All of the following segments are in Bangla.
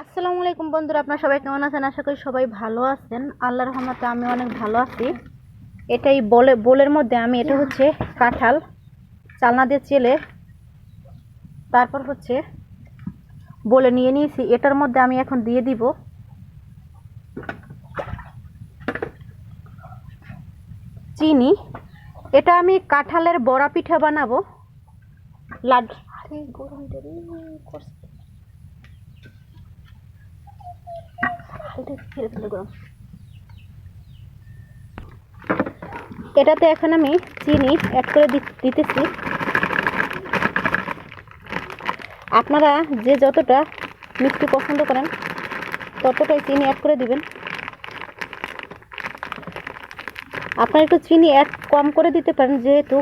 আসসালামু আলাইকুম বন্ধুরা, আপনারা সবাই কেমন আছেন? আশা করি সবাই ভালো আছেন। আল্লাহর রহমতে আমি অনেক ভালো আছি। এটাই বোলের মধ্যে আমি এটা হচ্ছে কাঁঠাল চালনা দিয়ে চেলে তারপর হচ্ছে বলে নিয়ে নিয়েছি। এটার মধ্যে আমি এখন দিয়ে দিব চিনি। এটা আমি কাঁঠালের বড়া পিঠা বানাবো। এটাতে এখন আমি চিনি অ্যাড করে দিতেছি। আপনারা যে যতটা মিষ্টি পছন্দ করেন ততটাই চিনি অ্যাড করে দিবেন। আপনারা একটু চিনি অ্যাড কম করে দিতে পারেন, যেহেতু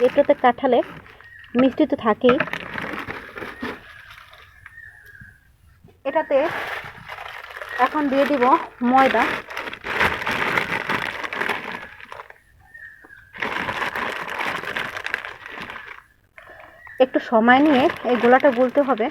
এটাতে কাঁঠালে মিষ্টি তো থাকেই। এটাতে এখন দিয়ে দিব ময়দা। একটু সময় নিয়ে এই গোলাটা গুলতে হবে।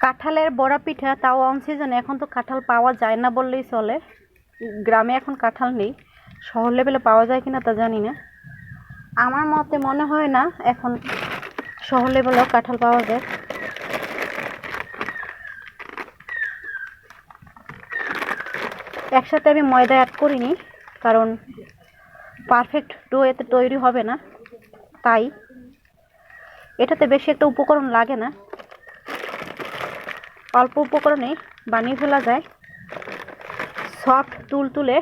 কাঁঠালের বড়া পিঠা, তাও অন সিজনে। এখন তো কাঁঠাল পাওয়া যায় না বললেই চলে। গ্রামে এখন কাঁঠাল নেই, শহর লেভেলে পাওয়া যায় কিনা তা জানি না। আমার মতে মনে হয় না এখন শহর লেভেলেও কাঁঠাল পাওয়া যায়। একসাথে আমি ময়দা অ্যাড করিনি, কারণ পারফেক্ট ডো এতে তৈরি হবে না। তাই এটাতে বেশি একটা উপকরণ লাগে না, অল্প উপকরণে বানিয়ে ফেলা যায় সফট তুলতুলে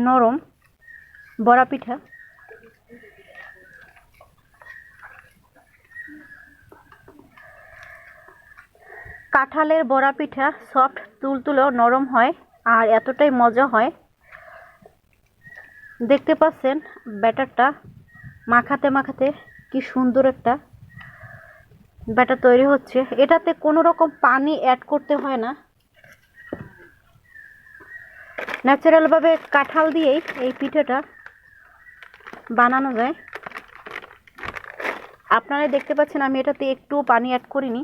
নরম বড়া পিঠা। কাঁঠালের বড়া পিঠা সফট তুলতুলেও নরম হয় আর এতটাই মজা হয়। দেখতে পাচ্ছেন ব্যাটারটা মাখাতে মাখাতে কি সুন্দর একটা ব্যাটার তৈরি হচ্ছে। এটাতে কোনো রকম পানি অ্যাড করতে হয় না, ন্যাচারালভাবে কাঁঠাল দিয়েই এই পিঠাটা বানানো যায়। আপনারা দেখতে পাচ্ছেন আমি এটাতে একটু পানি অ্যাড করিনি।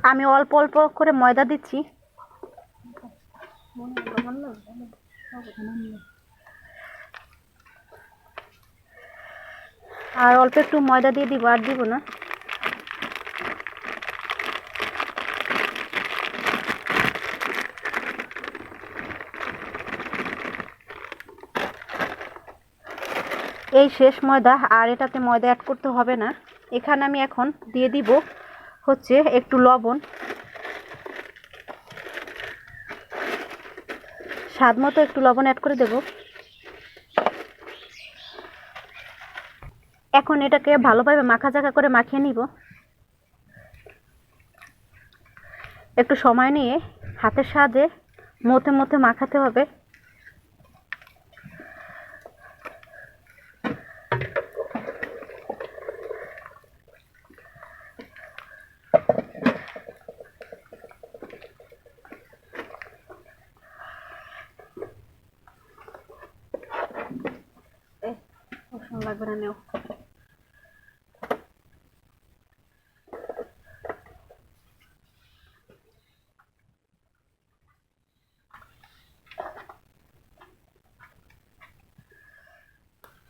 আমি অল্প অল্প করে ময়দা দিচ্ছি। আর অল্প একটু ময়দা দিয়ে দিব, আর দিব না। এই শেষ ময়দা, আর এটাতে ময়দা অ্যাড করতে হবে না। এখানে আমি এখন দিয়ে দিব হচ্ছে একটু লবণ, স্বাদ মতো একটু লবণ অ্যাড করে দেব। এখন এটাকে ভালোভাবে মাখা করে মাখিয়ে নিব। একটু সময় নিয়ে হাতের সাহায্যে মথে মথে মাখাতে হবে। লাগবে না, নেও।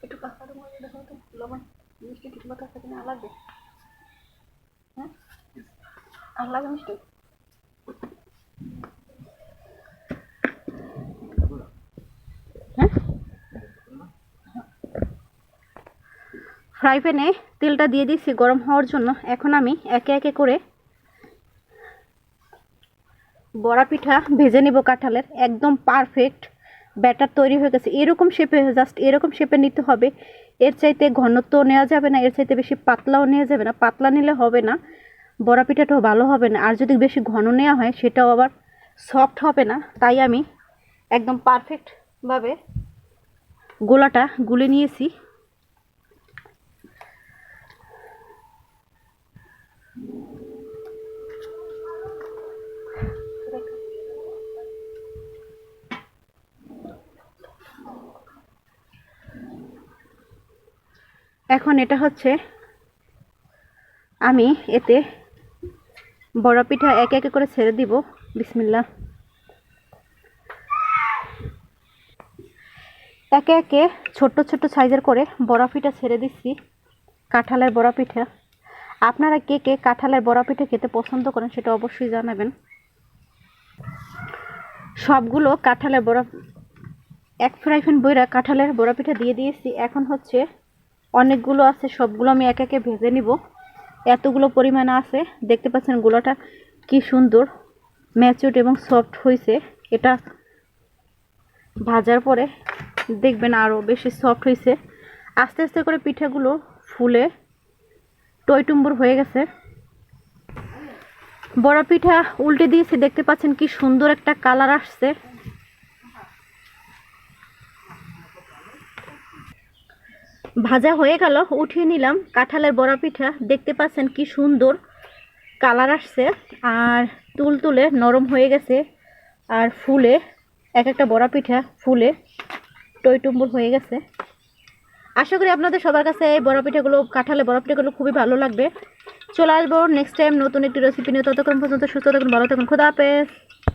একটু কাঁচা মরিচ দেখো তো, লবণ মিষ্টি ঠিক মতো আছে কিনা। লাগবে? হ্যাঁ, আর লাগে মিষ্টি? হ্যাঁ, ফ্রাই প্যানে তেলটা দিয়ে দিচ্ছি গরম হওয়ার জন্য। এখন আমি একে একে করে বড়া পিঠা ভেজে নিব। কাঁঠালের একদম পারফেক্ট ব্যাটার তৈরি হয়ে গেছে। এরকম শেপে, জাস্ট এরকম শেপে নিতে হবে। এর চাইতে ঘনত্ব নেওয়া যাবে না, এর চাইতে বেশি পাতলাও নেওয়া যাবে না। পাতলা নিলে হবে না, বড়া পিঠাটাও ভালো হবে না। আর যদি বেশি ঘন নেওয়া হয় সেটাও আবার সফট হবে না। তাই আমি একদম পারফেক্টভাবে গোলাটা গুলে নিয়েছি। এখন এটা হচ্ছে আমি এতে বড়া পিঠা একে একে করে ছেড়ে দিব। বিসমিল্লাহ। একে একে ছোট্ট ছোট্ট সাইজের করে বড়া পিঠা ছেড়ে দিচ্ছি, কাঁঠালের বড়া পিঠা। আপনারা কে কে কাঁঠালের বড়া পিঠা খেতে পছন্দ করেন সেটা অবশ্যই জানাবেন। সবগুলো কাঁঠালের বড়া এক ফ্রাই প্যান বইরা কাঁঠালের বড়া পিঠা দিয়ে দিয়েছি। এখন হচ্ছে অনেকগুলো আছে, সবগুলো আমি একে একে ভেজে নিব। এতগুলো পরিমাণে আছে, দেখতে পাচ্ছেন গুলোটা কি সুন্দর ম্যাচিউরড এবং সফট হয়েছে। এটা ভাজার পরে দেখবেন আরও বেশি সফট হয়েছে। আস্তে আস্তে করে পিঠাগুলো ফুলে টইটুম্বুর হয়ে গেছে। বড়া পিঠা উল্টে দিয়েছি, দেখতে পাচ্ছেন কি সুন্দর একটা কালার আসছে। ভাজা হয়ে গেল, উঠিয়ে নিলাম কাঁঠালের বড়া পিঠা। দেখতে পাচ্ছেন কি সুন্দর কালার আসছে আর তুলতুলে নরম হয়ে গেছে আর ফুলে এক একটা বড়া পিঠা ফুলে টইটুম্বুর হয়ে গেছে। আশা করি আপনাদের সবার কাছে এই বড়া পিঠাগুলো, কাঁঠালের বড়া পিঠাগুলো খুবই ভালো লাগবে। চলে আসবো নেক্সট টাইম নতুন একটি রেসিপি নিয়ে। ততক্ষণ পর্যন্ত সুস্থ থাকুন, ভালো থাকুন। খোদা হাফেজ।